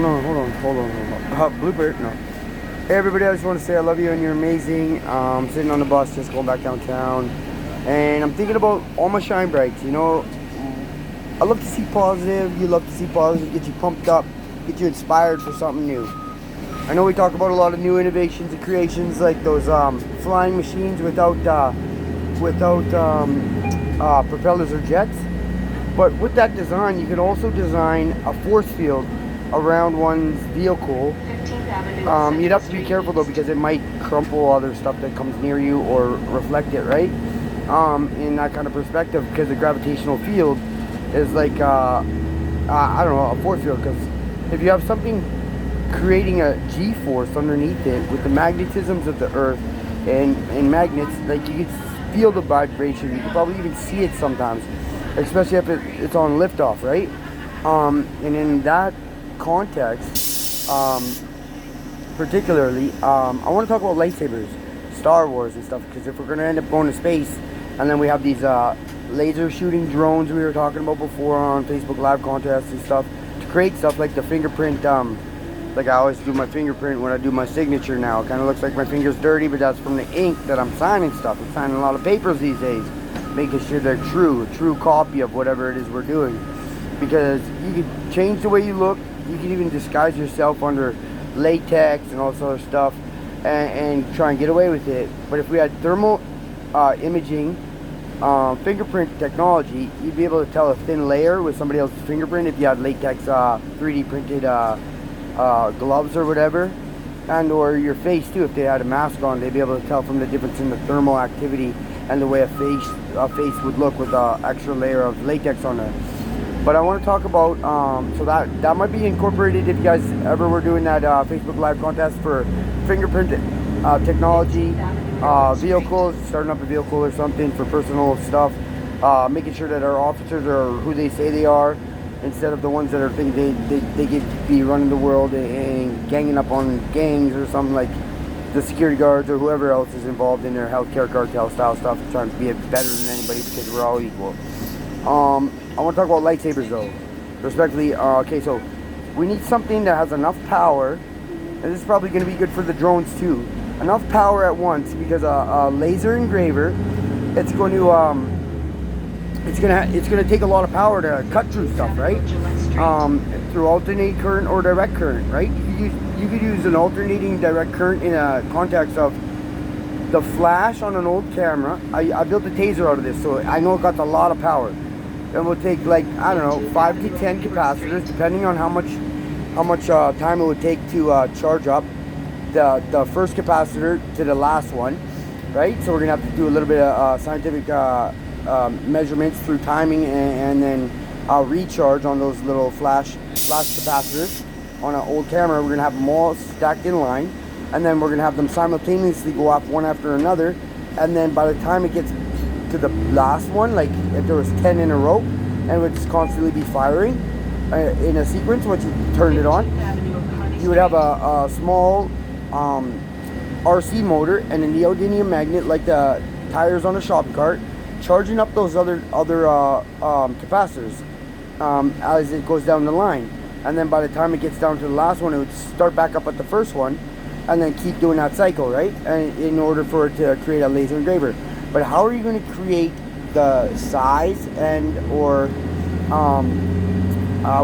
Blooper, no. Hey everybody, I just want to say I love you and you're amazing. I'm sitting on the bus just going back downtown, and I'm thinking about all my shine brights. You know, I love to see positive, you love to see positive, get you pumped up, get you inspired for something new. I know we talk about a lot of new innovations and creations, like those flying machines without propellers or jets. But with that design, you can also design a force field around one's vehicle. You'd have to be careful though, because it might crumple other stuff that comes near you or reflect it, right? In that kind of perspective, because the gravitational field is like I don't know, a force field. Because if you have something creating a G-force underneath it with the magnetisms of the Earth and magnets, like you can feel the vibration. You can probably even see it sometimes, especially if it's on liftoff, right? And in that context, particularly, I want to talk about lightsabers, Star Wars and stuff, because if we're going to end up going to space, and then we have these laser shooting drones we were talking about before on Facebook Live contests and stuff, to create stuff like the fingerprint, like I always do my fingerprint when I do my signature now. It kind of looks like my finger's dirty, but that's from the ink that I'm signing stuff. I'm signing a lot of papers these days, making sure they're a true copy of whatever it is we're doing. Because you can change the way you look, you can even disguise yourself under latex and all this other stuff and try and get away with it. But if we had thermal imaging, fingerprint technology, you'd be able to tell a thin layer with somebody else's fingerprint if you had latex 3D printed gloves or whatever, and or your face too. If they had a mask on, they'd be able to tell from the difference in the thermal activity and the way a face would look with an extra layer of latex on it. But I want to talk about so that might be incorporated if you guys ever were doing that Facebook Live contest for fingerprint technology, vehicles, starting up a vehicle or something for personal stuff, making sure that our officers are who they say they are, instead of the ones that are thinking they get to be running the world and ganging up on gangs or something, like the security guards or whoever else is involved in their healthcare cartel style stuff, trying to be better than anybody because we're all equal. I want to talk about lightsabers though, respectfully. Okay, so we need something that has enough power, and this is probably going to be good for the drones too. Enough power at once, because a laser engraver, it's going to take a lot of power to cut through stuff, right? Through alternating current or direct current, right? You could use an alternating direct current in a context of the flash on an old camera. I built a taser out of this, so I know it got a lot of power. And we'll take, like, I don't know, 5 to 10 capacitors, depending on how much time it would take to charge up the first capacitor to the last one, right? So we're gonna have to do a little bit of scientific measurements through timing and then recharge on those little flash capacitors on an old camera. We're gonna have them all stacked in line, and then we're gonna have them simultaneously go off one after another. And then by the time it gets to the last one, like if there was 10 in a row, and it would just constantly be firing in a sequence once you turned it on, you would have a small RC motor and a neodymium magnet, like the tires on a shopping cart, charging up those other capacitors as it goes down the line. And then by the time it gets down to the last one, it would start back up at the first one and then keep doing that cycle, right? And in order for it to create a laser engraver. But how are you going to create the size and or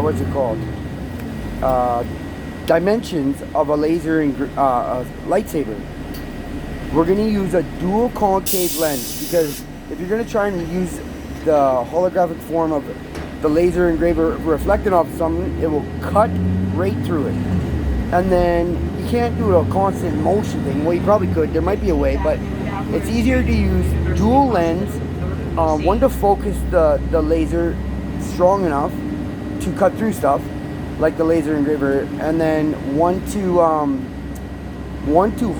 what's it called, dimensions of a laser lightsaber? We're going to use a dual concave lens, because if you're going to try and use the holographic form of the laser engraver reflecting off something, it will cut right through it. And then you can't do a constant motion thing. Well, you probably could. There might be a way, but it's easier to use dual lens, one to focus the laser strong enough to cut through stuff, like the laser engraver, and then one to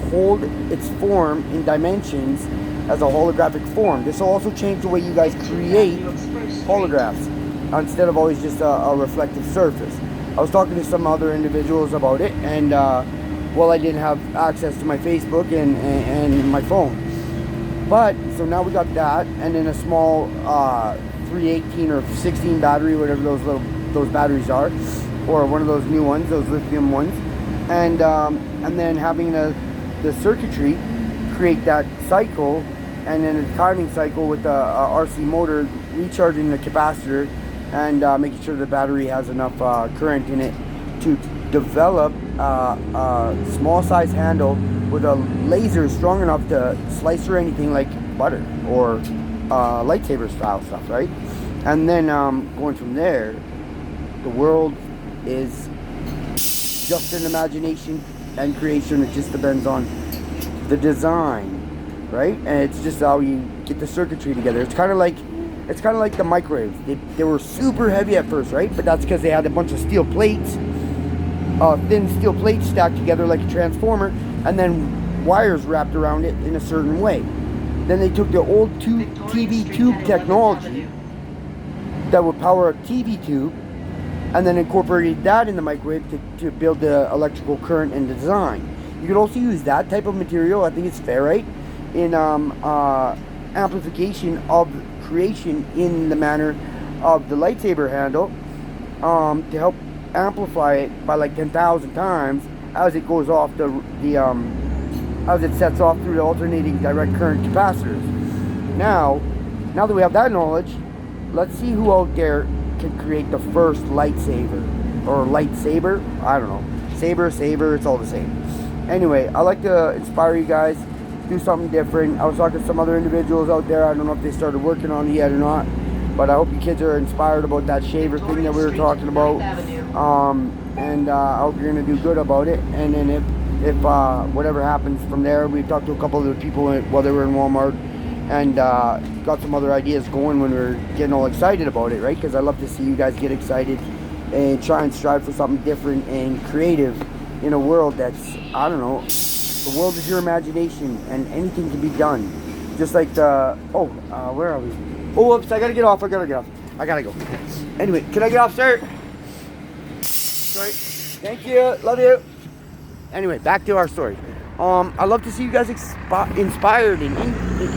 hold its form in dimensions as a holographic form. This will also change the way you guys create holographs, instead of always just a reflective surface. I was talking to some other individuals about it, and well, I didn't have access to my Facebook and my phone. But so now we got that, and then a small 318 or 16 battery, whatever those batteries are, or one of those new ones, those lithium ones, and then having the circuitry create that cycle, and then a timing cycle with the RC motor recharging the capacitor and making sure the battery has enough current in it to develop a small size handle with a laser strong enough to slice through anything like butter or lightsaber style stuff, right? And then going from there, the world is just an imagination and creation. It just depends on the design, right? And it's just how you get the circuitry together. It's kind of like the microwaves. They were super heavy at first, right? But that's because they had a bunch of steel plates, thin steel plates stacked together like a transformer, and then wires wrapped around it in a certain way. Then they took the old TV tube technology that would power a TV tube, and then incorporated that in the microwave to build the electrical current and design. You could also use that type of material, I think it's ferrite, in amplification of creation in the manner of the lightsaber handle, to help amplify it by like 10,000 times as it goes off as it sets off through the alternating direct current capacitors. Now that we have that knowledge, let's see who out there can create the first lightsaber, or lightsaber, I don't know, saber, it's all the same. Anyway, I like to inspire you guys, do something different. I was talking to some other individuals out there, I don't know if they started working on it yet or not, but I hope you kids are inspired about that shaver thing that we were talking about, and I hope you're going to do good about it. And then if whatever happens from there, we talked to a couple of the people while they were in Walmart, and got some other ideas going when we were getting all excited about it, right? Because I love to see you guys get excited and try and strive for something different and creative in a world that's, I don't know, the world is your imagination and anything can be done. Just like where are we? Oh, whoops, I gotta get off. I gotta go. Anyway, can I get off, sir? Sorry. Thank you. Love you. Anyway, back to our story. I love to see you guys inspired and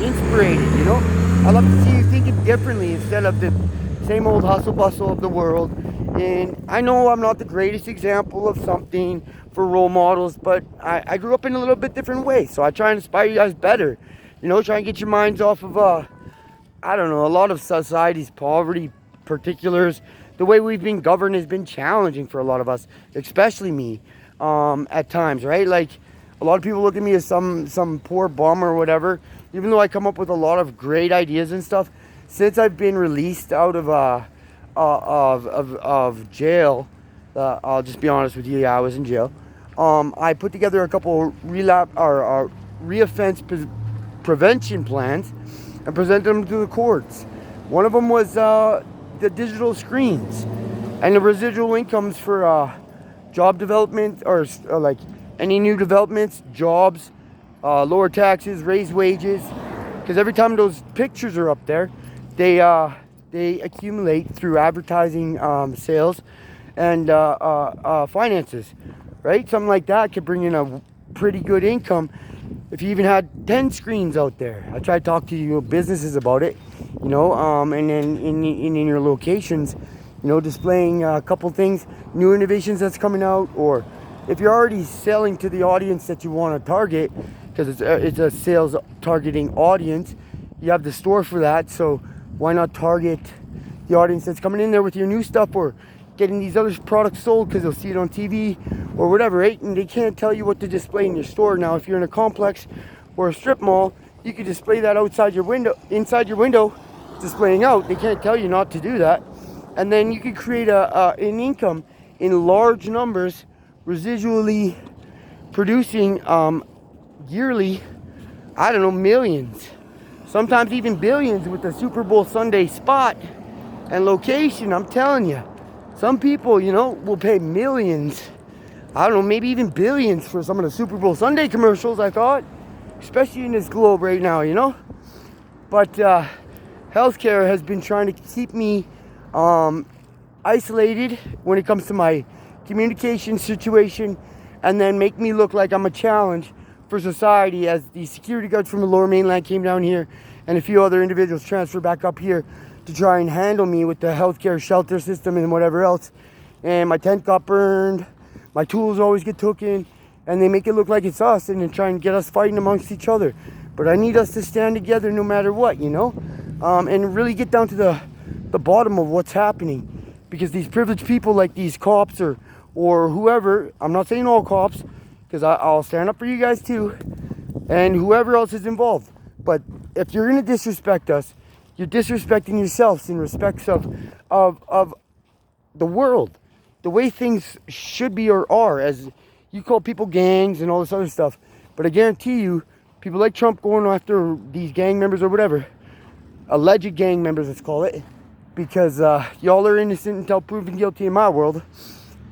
inspirated, you know? I love to see you thinking differently instead of the same old hustle bustle of the world. And I know I'm not the greatest example of something for role models, but I grew up in a little bit different way. So I try and inspire you guys better. You know, try and get your minds off of, I don't know, a lot of society's poverty particulars. The way we've been governed has been challenging for a lot of us, especially me, at times, right? Like, a lot of people look at me as some poor bum or whatever, even though I come up with a lot of great ideas and stuff. Since I've been released out of jail, I'll just be honest with you, yeah, I was in jail. I put together a couple reoffense prevention plans and presented them to the courts. One of them was the digital screens and the residual incomes for job development, or like any new developments, jobs, lower taxes, raise wages. Because every time those pictures are up there, they accumulate through advertising, sales, and finances, right? Something like that could bring in a pretty good income if you even had 10 screens out there. I try to talk to you businesses about it, you know, and then in your locations, you know, displaying a couple things, new innovations that's coming out, or if you're already selling to the audience that you want to target, because it's a sales targeting audience, you have the store for that. So why not target the audience that's coming in there with your new stuff, or getting these other products sold because they'll see it on TV or whatever, right? And they can't tell you what to display in your store. Now, if you're in a complex or a strip mall, you could display that inside your window, displaying out. They can't tell you not to do that. And then you could create an income in large numbers, residually producing yearly, I don't know, millions, sometimes even billions with the Super Bowl Sunday spot and location. I'm telling you, some people, you know, will pay millions, I don't know, maybe even billions for some of the Super Bowl Sunday commercials, I thought, especially in this globe right now, you know. But healthcare has been trying to keep me isolated when it comes to my communication situation, and then make me look like I'm a challenge for society, as the security guards from the Lower Mainland came down here and a few other individuals transferred back up here to try and handle me with the healthcare shelter system and whatever else. and my tent got burned, my tools always get taken, and they make it look like it's us, and then try and get us fighting amongst each other. But I need us to stand together no matter what, you know, and really get down to the bottom of what's happening, because these privileged people like these cops or whoever, I'm not saying all cops, because I'll stand up for you guys too, and whoever else is involved. But if you're going to disrespect us, you're disrespecting yourselves in respects of the world, the way things should be or are. As you call people gangs and all this other stuff, but I guarantee you, people like Trump going after these gang members or whatever, alleged gang members, let's call it, because y'all are innocent until proven guilty in my world.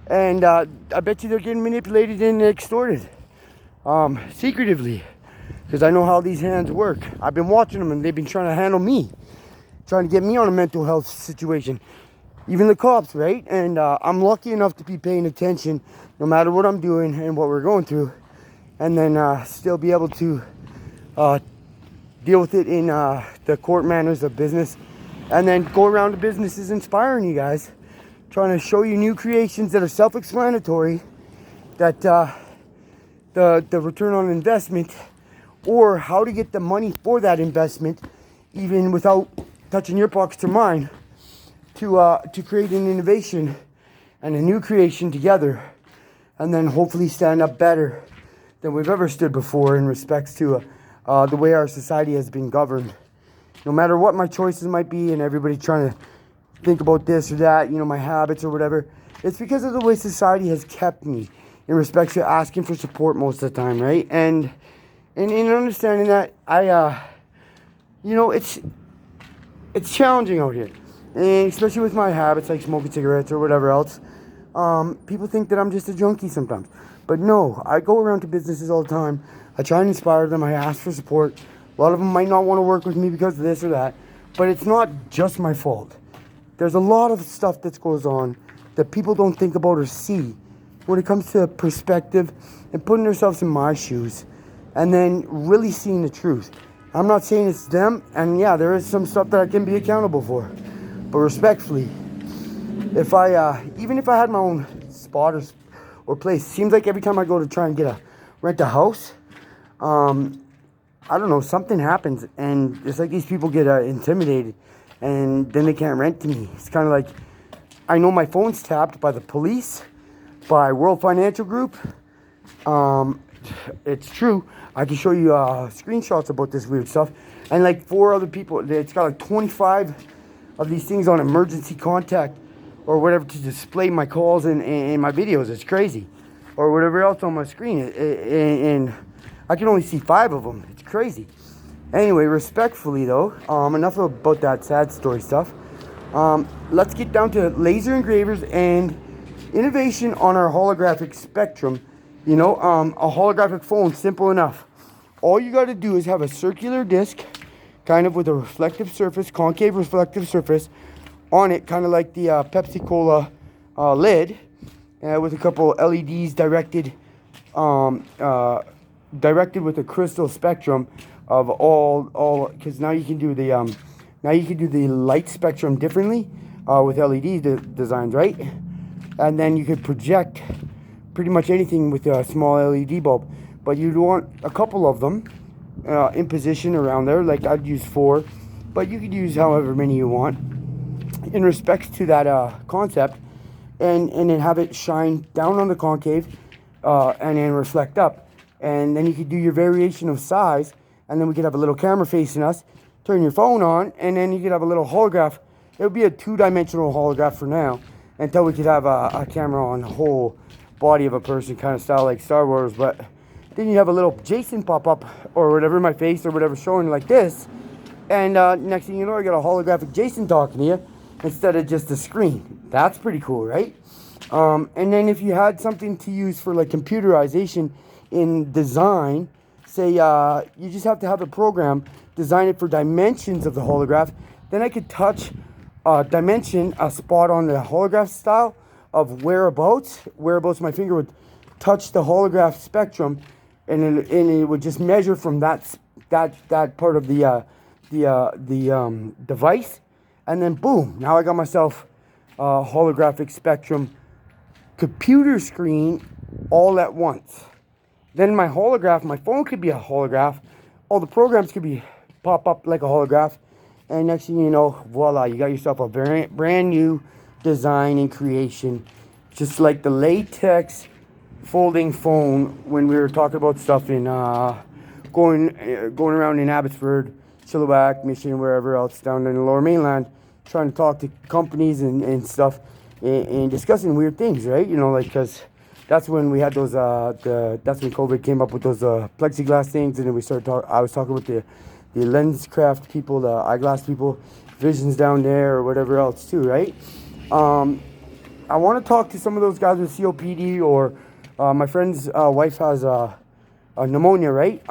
And I bet you they're getting manipulated and extorted secretively, because I know how these hands work. I've been watching them, and they've been trying to handle me, trying to get me on a mental health situation. Even the cops, right? And I'm lucky enough to be paying attention no matter what I'm doing and what we're going through, and then still be able to deal with it in the court manners of business, and then go around to businesses inspiring you guys, trying to show you new creations that are self-explanatory, that the return on investment, or how to get the money for that investment, even without touching your pockets or mine, to create an innovation and a new creation together, and then hopefully stand up better than we've ever stood before in respects to the way our society has been governed. No matter what my choices might be, and everybody trying to think about this or that, you know, my habits or whatever, it's because of the way society has kept me in respect to asking for support most of the time, right? And in understanding that, you know, it's challenging out here, and especially with my habits like smoking cigarettes or whatever else. People think that I'm just a junkie sometimes, but no, I go around to businesses all the time. I try and inspire them. I ask for support. A lot of them might not want to work with me because of this or that, but it's not just my fault. There's a lot of stuff that goes on that people don't think about or see when it comes to perspective and putting themselves in my shoes, and then really seeing the truth. I'm not saying it's them, and yeah, there is some stuff that I can be accountable for, but respectfully, if I even if I had my own spot or place, seems like every time I go to try and rent a house, I don't know, something happens, and it's like these people get intimidated, and then they can't rent to me. It's kind of like, I know my phone's tapped by the police, by World Financial Group. It's true. I can show you screenshots about this weird stuff. And like 4 other people, it's got like 25 of these things on emergency contact or whatever to display my calls and my videos. It's crazy. Or whatever else on my screen. And I can only see 5 of them. It's crazy. Anyway, respectfully though, enough about that sad story stuff. Let's get down to laser engravers and innovation on our holographic spectrum. You know, a holographic phone, simple enough. All you got to do is have a circular disc, kind of with a reflective surface, concave reflective surface on it, kind of like the Pepsi Cola lid, with a couple LEDs directed with a crystal spectrum of all. Because now you can do the light spectrum differently with LED designs, right? And then you could project pretty much anything with a small LED bulb, but you'd want a couple of them in position around there. Like I'd use 4, but you could use however many you want in respects to that concept, and then have it shine down on the concave and then reflect up, and then you could do your variation of size, and then we could have a little camera facing us, turn your phone on, and then you could have a little holograph. It would be a 2-dimensional holograph for now, until we could have a camera on the whole body of a person, kind of style like Star Wars. But then you have a little Jason pop up or whatever, my face or whatever, showing like this, and next thing you know, I got a holographic Jason talking to you instead of just a screen. That's pretty cool, right? And then if you had something to use for like computerization in design, say you just have to have a program design it for dimensions of the holograph, then I could touch dimension a spot on the holograph style of whereabouts my finger would touch the holograph spectrum, and it would just measure from that part of the device, and then boom, now I got myself a holographic spectrum computer screen all at once. Then my holograph, my phone could be a holograph. All the programs could be pop up like a holograph. And next thing you know, voila, you got yourself a brand new design and creation. Just like the latex folding phone when we were talking about stuff in going around in Abbotsford, Chilliwack, Mission, wherever else down in the Lower Mainland, trying to talk to companies and stuff and discussing weird things, right? You know, like, because that's when we had those that's when COVID came up with those plexiglass things, and then we started I was talking with the LensCraft people, the eyeglass people, Visions down there or whatever else too, right? I want to talk to some of those guys with COPD, or my friend's wife has a pneumonia, right?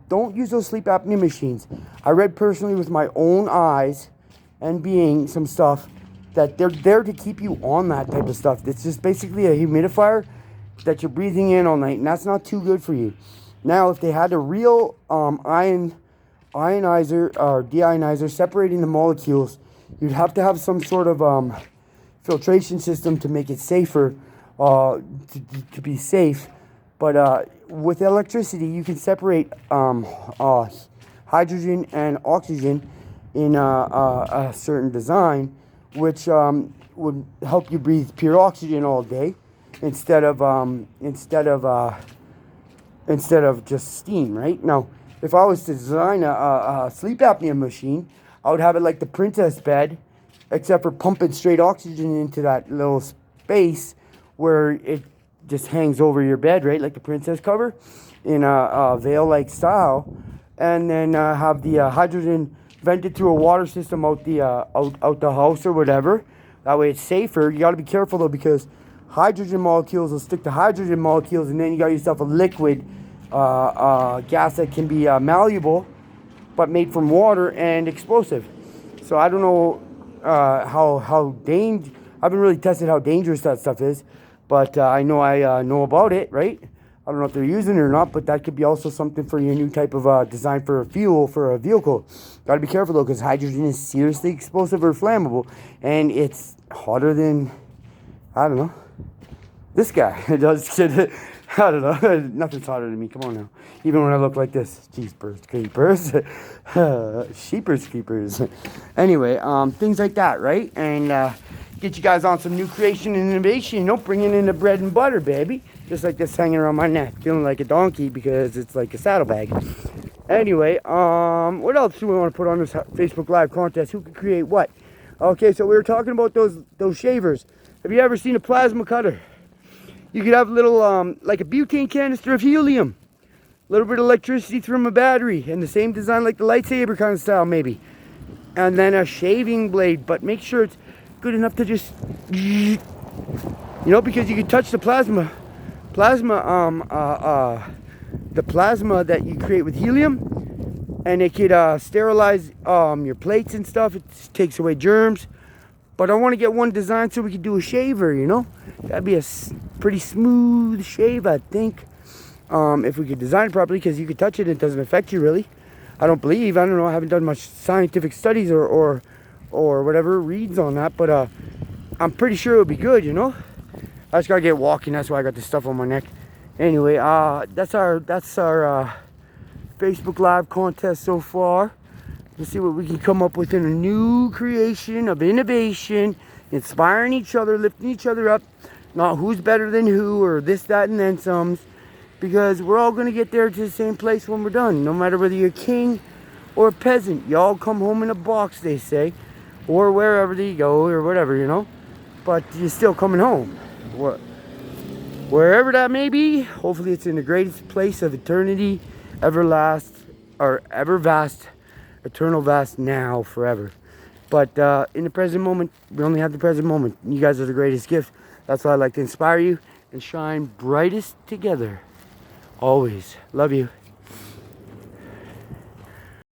Don't use those sleep apnea machines. I read personally with my own eyes and being some stuff that they're there to keep you on that type of stuff. It's just basically a humidifier that you're breathing in all night, and that's not too good for you. Now, if they had a real ionizer or deionizer separating the molecules, you'd have to have some sort of filtration system to make it safer, to be safe. But with electricity, you can separate hydrogen and oxygen in a certain design, which would help you breathe pure oxygen all day instead of just steam, right? Now, if I was to design a sleep apnea machine, I would have it like the Princess bed, except for pumping straight oxygen into that little space where it just hangs over your bed, right? Like the Princess cover in a veil-like style. And then have the hydrogen vented through a water system out the house or whatever. That way it's safer. You got to be careful though, because hydrogen molecules will stick to hydrogen molecules, and then you got yourself a liquid gas that can be malleable, but made from water and explosive. So I don't know how I haven't really tested how dangerous that stuff is, but I know about it, right? I don't know if they're using it or not, but that could be also something for your new type of design for a fuel for a vehicle. Got to be careful though, because hydrogen is seriously explosive or flammable, and it's hotter than, I don't know, this guy. It does. I don't know. Nothing's hotter than me. Come on now. Even when I look like this. Jeepers creepers. Sheepers creepers. Anyway, things like that, right? And get you guys on some new creation and innovation. You know, bringing in the bread and butter, baby. Just like this hanging around my neck. Feeling like a donkey because it's like a saddlebag. Anyway, what else do we want to put on this Facebook Live contest? Who can create what? Okay, so we were talking about those shavers. Have you ever seen a plasma cutter? You could have a little, like a butane canister of helium. A little bit of electricity from a battery. And the same design like the lightsaber kind of style, maybe. And then a shaving blade. But make sure it's good enough to just, you know, because you can touch the plasma, the plasma that you create with helium. And it could sterilize your plates and stuff. It takes away germs. But I want to get one design so we could do a shaver, you know. That'd be a pretty smooth shave, I think. If we could design it properly, because you could touch it and it doesn't affect you really. I don't know, I haven't done much scientific studies or whatever reads on that, but I'm pretty sure it would be good, you know. I just gotta get walking, that's why I got this stuff on my neck. Anyway, that's our Facebook Live contest so far. Let's see what we can come up with in a new creation of innovation, inspiring each other, lifting each other up, not who's better than who or this, that, and then some, because we're all going to get there to the same place when we're done, no matter whether you're a king or a peasant. You all come home in a box, they say, or wherever you go or whatever, you know, but you're still coming home. Wherever that may be, hopefully it's in the greatest place of eternity, everlast, or ever vast, eternal vast, now, forever. But in the present moment, we only have the present moment. You guys are the greatest gift. That's why I like to inspire you and shine brightest together. Always. Love you.